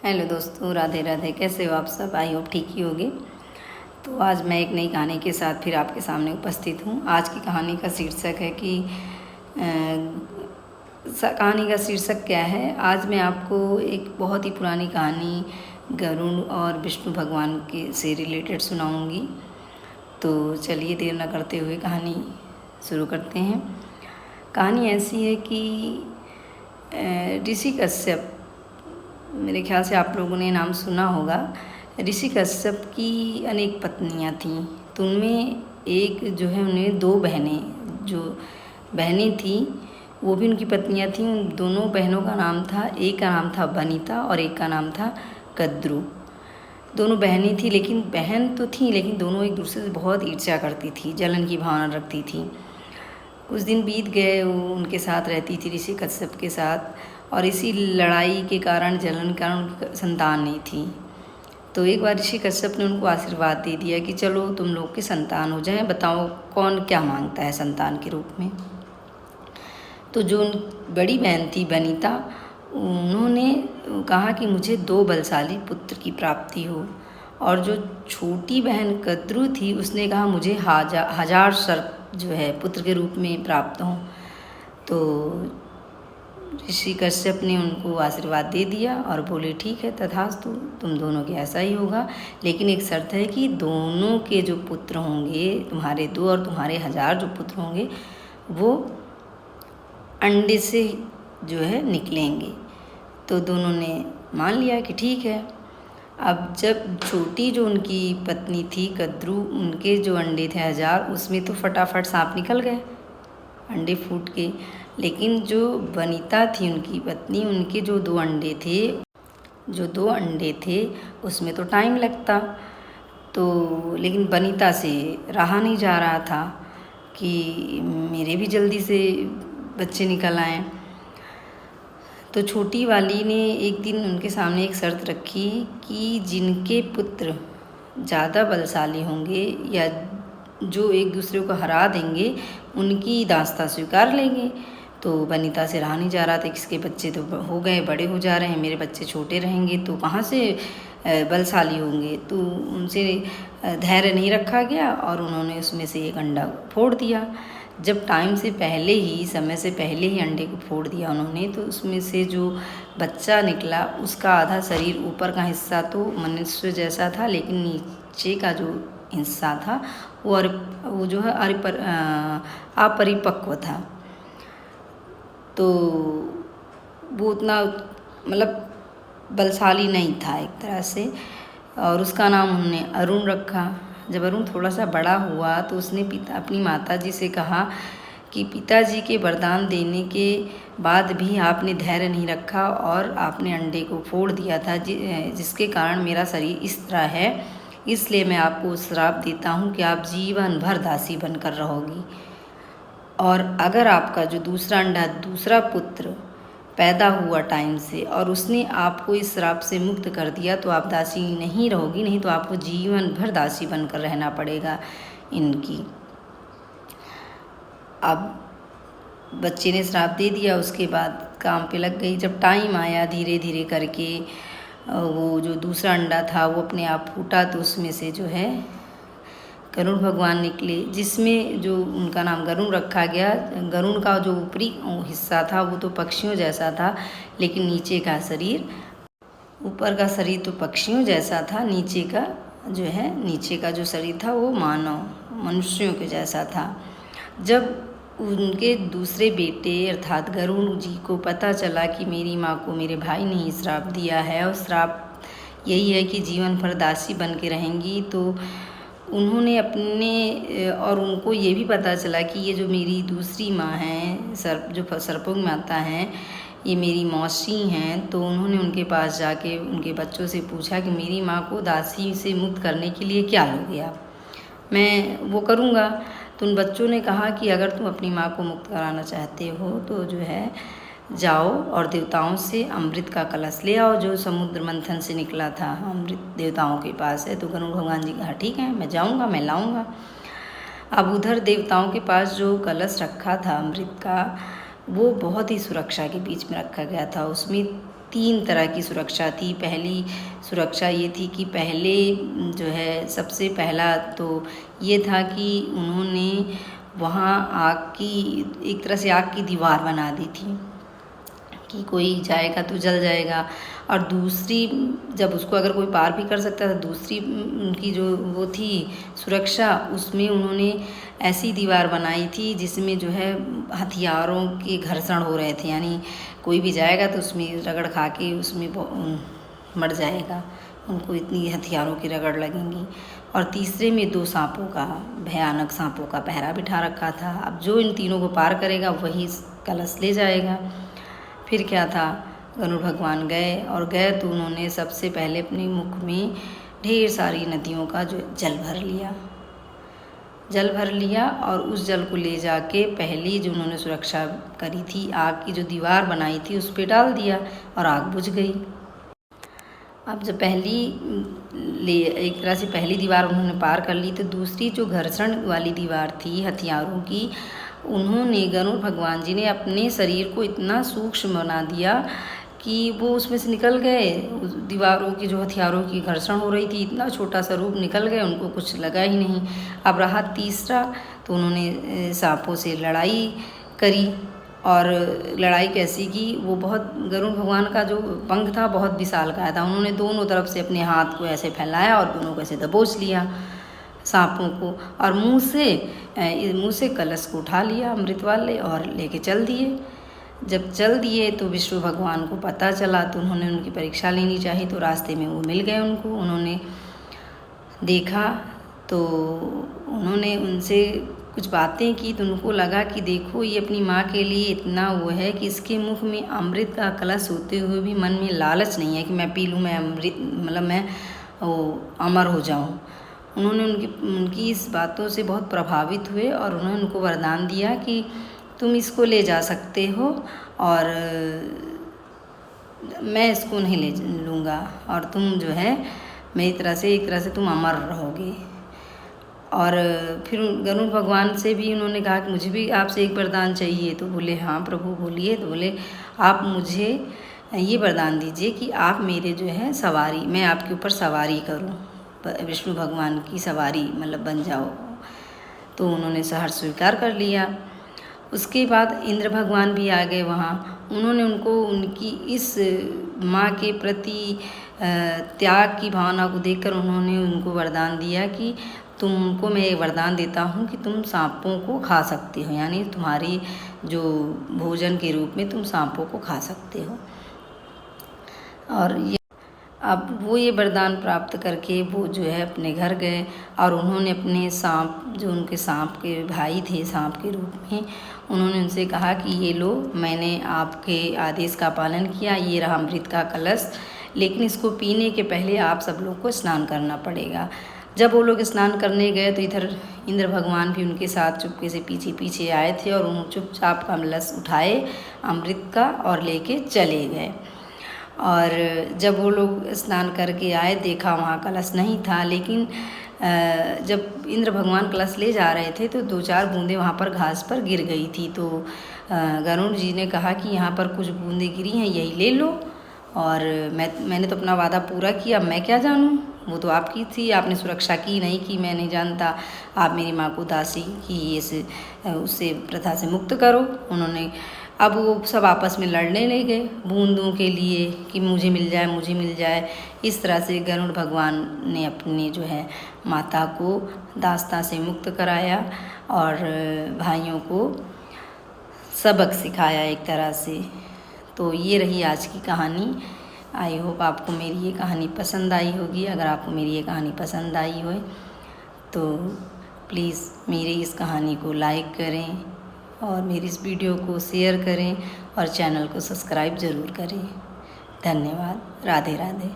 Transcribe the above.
Hello दोस्तों, राधे राधे। कैसे हो आप सब? आई होप ठीक ही होगे। तो आज मैं एक नई कहानी के साथ फिर आपके सामने उपस्थित हूँ। आज की कहानी का शीर्षक है कि कहानी का शीर्षक क्या है। आज मैं आपको एक बहुत ही पुरानी कहानी गरुड़ और विष्णु भगवान के से रिलेटेड सुनाऊंगी। तो चलिए देर न करते हुए कहानी शुरू करते हैं। कहानी ऐसी है कि ऋषि कश्यप, मेरे ख्याल से आप लोगों ने नाम सुना होगा। ऋषि कश्यप की अनेक पत्नियां थीं, तो उनमें एक जो है उन्हें दो बहनें थीं, वो भी उनकी पत्नियां थीं। उन दोनों बहनों का नाम था, एक का नाम था वनिता और एक का नाम था कद्रू। दोनों बहनें थीं, लेकिन बहन तो थीं लेकिन दोनों एक दूसरे से बहुत ईर्ष्या करती थी, जलन की भावना रखती थी। कुछ दिन बीत गए, वो उनके साथ रहती थी ऋषि कश्यप के साथ, और इसी लड़ाई के कारण, जलन के कारण उनकी संतान नहीं थी। तो एक बार ऋषि कश्यप ने उनको आशीर्वाद दे दिया कि चलो तुम लोग की संतान हो जाए, बताओ कौन क्या मांगता है संतान के रूप में। तो जो बड़ी बहन थी वनिता, उन्होंने कहा कि मुझे 2 बलशाली पुत्र की प्राप्ति हो, और जो छोटी बहन कद्रू थी उसने कहा मुझे 1000 सर्प जो है पुत्र के रूप में प्राप्त हों। तो ऋषि कश्यप ने उनको आशीर्वाद दे दिया और बोले ठीक है तथास्तु, तुम दोनों के ऐसा ही होगा, लेकिन एक शर्त है कि दोनों के जो पुत्र होंगे, तुम्हारे 2 और तुम्हारे 1000 जो पुत्र होंगे, वो अंडे से जो है निकलेंगे। तो दोनों ने मान लिया कि ठीक है। अब जब छोटी जो उनकी पत्नी थी कद्रू, उनके जो अंडे थे 1000, उसमें तो फटाफट सांप निकल गए, अंडे फूट के। लेकिन जो वनिता थी उनकी पत्नी, उनके जो 2 अंडे थे उसमें तो टाइम लगता। तो लेकिन वनिता से रहा नहीं जा रहा था कि मेरे भी जल्दी से बच्चे निकल आएँ। तो छोटी वाली ने एक दिन उनके सामने एक शर्त रखी कि जिनके पुत्र ज़्यादा बलशाली होंगे या जो एक दूसरे को हरा देंगे, उनकी दास्ता स्वीकार लेंगे। तो वनिता से रहा नहीं जा रहा था, किसके बच्चे तो हो गए, बड़े हो जा रहे हैं, मेरे बच्चे छोटे रहेंगे तो कहाँ से बलशाली होंगे। तो उनसे धैर्य नहीं रखा गया और उन्होंने उसमें से एक अंडा फोड़ दिया। जब टाइम से पहले ही, समय से पहले ही अंडे को फोड़ दिया उन्होंने, तो उसमें से जो बच्चा निकला उसका आधा शरीर, ऊपर का हिस्सा तो मनुष्य जैसा था, लेकिन नीचे का जो हिस्सा था वो जो है अपरिपक्व था। तो वो उतना मतलब बलशाली नहीं था एक तरह से, और उसका नाम उन्होंने अरुण रखा। जब अरुण थोड़ा सा बड़ा हुआ तो उसने अपनी माता जी से कहा कि पिताजी के वरदान देने के बाद भी आपने धैर्य नहीं रखा और आपने अंडे को फोड़ दिया था, जिसके कारण मेरा शरीर इस तरह है, इसलिए मैं आपको श्राप देता हूँ कि आप जीवन भर दासी बनकर रहोगी। और अगर आपका जो दूसरा अंडा, दूसरा पुत्र पैदा हुआ टाइम से और उसने आपको इस श्राप से मुक्त कर दिया तो आप दासी नहीं रहोगी, नहीं तो आपको जीवन भर दासी बनकर रहना पड़ेगा इनकी। अब बच्चे ने श्राप दे दिया, उसके बाद काम पे लग गई। जब टाइम आया धीरे धीरे करके वो जो दूसरा अंडा था वो अपने आप फूटा, तो उसमें से जो है गरुड़ भगवान निकले, जिसमें जो उनका नाम गरुड़ रखा गया। गरुड़ का जो ऊपरी हिस्सा था वो तो पक्षियों जैसा था, लेकिन नीचे का शरीर, ऊपर का शरीर तो पक्षियों जैसा था, नीचे का जो शरीर था वो मनुष्यों के जैसा था। जब उनके दूसरे बेटे अर्थात गरुड़ जी को पता चला कि मेरी माँ को मेरे भाई ने ही श्राप दिया है और श्राप यही है कि जीवन भर दासी बन के रहेंगी, तो उन्होंने और उनको ये भी पता चला कि ये जो मेरी दूसरी माँ हैं, जो सर्पों की माता हैं, ये मेरी मौसी हैं। तो उन्होंने उनके पास जाके उनके बच्चों से पूछा कि मेरी माँ को दासी से मुक्त करने के लिए क्या लोगे आप, मैं वो करूँगा। तो उन बच्चों ने कहा कि अगर तुम अपनी माँ को मुक्त कराना चाहते हो तो जो है जाओ और देवताओं से अमृत का कलश ले आओ, जो समुद्र मंथन से निकला था, अमृत देवताओं के पास है। तो गरुड़ भगवान जी कहा ठीक है, मैं जाऊंगा, मैं लाऊंगा। अब उधर देवताओं के पास जो कलश रखा था अमृत का, वो बहुत ही सुरक्षा के बीच में रखा गया था। उसमें 3 तरह की सुरक्षा थी। पहली सुरक्षा ये थी कि पहले जो है सबसे पहला तो ये था कि उन्होंने वहाँ आग की एक तरह से आग की दीवार बना दी थी कि कोई जाएगा तो जल जाएगा। और दूसरी, जब उसको अगर कोई पार भी कर सकता था, दूसरी उनकी जो वो थी सुरक्षा, उसमें उन्होंने ऐसी दीवार बनाई थी जिसमें जो है हथियारों के घर्षण हो रहे थे, यानी कोई भी जाएगा तो उसमें रगड़ खा के उसमें मर जाएगा, उनको इतनी हथियारों की रगड़ लगेंगी। और तीसरे में 2 सांपों का, भयानक सांपों का पहरा बिठा रखा था। अब जो इन तीनों को पार करेगा वही कलश ले जाएगा। फिर क्या था, गरुड़ भगवान गए और गए तो उन्होंने सबसे पहले अपने मुख में ढेर सारी नदियों का जो जल भर लिया और उस जल को ले जाके पहली जो उन्होंने सुरक्षा करी थी, आग की जो दीवार बनाई थी, उस पर डाल दिया और आग बुझ गई। अब जब एक तरह से पहली दीवार उन्होंने पार कर ली, तो दूसरी जो घर्षण वाली दीवार थी हथियारों की, उन्होंने गरुड़ भगवान जी ने अपने शरीर को इतना सूक्ष्म बना दिया कि वो उसमें से निकल गए। उस दीवारों की जो हथियारों की घर्षण हो रही थी, इतना छोटा सा रूप निकल गए, उनको कुछ लगा ही नहीं। अब रहा तीसरा, तो उन्होंने सांपों से लड़ाई करी। और लड़ाई कैसी की, वो बहुत, गरुड़ भगवान का जो पंख था बहुत विशालकाय था, उन्होंने दोनों तरफ से अपने हाथ को ऐसे फैलाया और दोनों को ऐसे दबोच लिया सांपों को, और मुंह से कलश को उठा लिया अमृत वाले और लेके चल दिए। जब चल दिए तो विष्णु भगवान को पता चला, तो उन्होंने उनकी परीक्षा लेनी चाहिए, तो रास्ते में वो मिल गए उनको। उन्होंने देखा तो उन्होंने उनसे कुछ बातें की, तो उनको लगा कि देखो ये अपनी माँ के लिए इतना वो है कि इसके मुख में अमृत का कलश होते हुए भी मन में लालच नहीं है कि मैं पी लूँ, मैं अमृत, मतलब मैं वो अमर हो जाऊँ। उन्होंने उनकी इस बातों से बहुत प्रभावित हुए और उन्होंने उनको वरदान दिया कि तुम इसको ले जा सकते हो और मैं इसको नहीं ले लूँगा, और तुम जो है मेरी तरह से एक तरह से तुम अमर रहोगे। और फिर गरुड़ भगवान से भी उन्होंने कहा कि मुझे भी आपसे एक वरदान चाहिए। तो बोले हाँ प्रभु बोलिए। तो बोले आप मुझे ये वरदान दीजिए कि आप मेरे जो है सवारी, मैं आपके ऊपर सवारी करूं, विष्णु भगवान की सवारी मतलब बन जाओ। तो उन्होंने सहर्ष स्वीकार कर लिया। उसके बाद इंद्र भगवान भी आ गए वहाँ। उन्होंने उनको उनकी इस माँ के प्रति त्याग की भावना को देखकर उन्होंने उनको वरदान दिया कि तुमको मैं ये वरदान देता हूँ कि तुम सांपों को खा सकते हो, यानी तुम्हारी जो भोजन के रूप में तुम सांपों को खा सकते हो। और अब वो ये वरदान प्राप्त करके वो जो है अपने घर गए और उन्होंने अपने सांप, जो उनके सांप के भाई थे सांप के रूप में, उन्होंने उनसे कहा कि ये लो, मैंने आपके आदेश का पालन किया, ये रहा अमृत का कलश, लेकिन इसको पीने के पहले आप सब लोग को स्नान करना पड़ेगा। जब वो लोग स्नान करने गए तो इधर इंद्र भगवान भी उनके साथ चुपके से पीछे पीछे आए थे और उन्होंने चुपचाप कलश उठाए अमृत का और लेके चले गए। और जब वो लोग स्नान करके आए देखा वहाँ कलश नहीं था, लेकिन जब इंद्र भगवान कलश ले जा रहे थे तो 2-4 बूंदें वहाँ पर घास पर गिर गई थी। तो गरुड़ जी ने कहा कि यहाँ पर कुछ बूंदें गिरी हैं, यही ले लो, और मैंने तो अपना वादा पूरा किया, मैं क्या जानूँ, वो तो आपकी थी, आपने सुरक्षा की नहीं की, मैं नहीं जानता। आप मेरी माँ को दासी की उससे प्रथा से मुक्त करो। उन्होंने अब वो सब आपस में लड़ने ले गए बूंदों के लिए कि मुझे मिल जाए, मुझे मिल जाए। इस तरह से गरुड़ भगवान ने अपनी जो है माता को दास्ता से मुक्त कराया और भाइयों को सबक सिखाया एक तरह से। तो ये रही आज की कहानी। आई होप आपको मेरी ये कहानी पसंद आई होगी। अगर आपको मेरी ये कहानी पसंद आई हो तो प्लीज़ मेरी इस कहानी को लाइक करें और मेरी इस वीडियो को शेयर करें और चैनल को सब्सक्राइब ज़रूर करें। धन्यवाद। राधे राधे।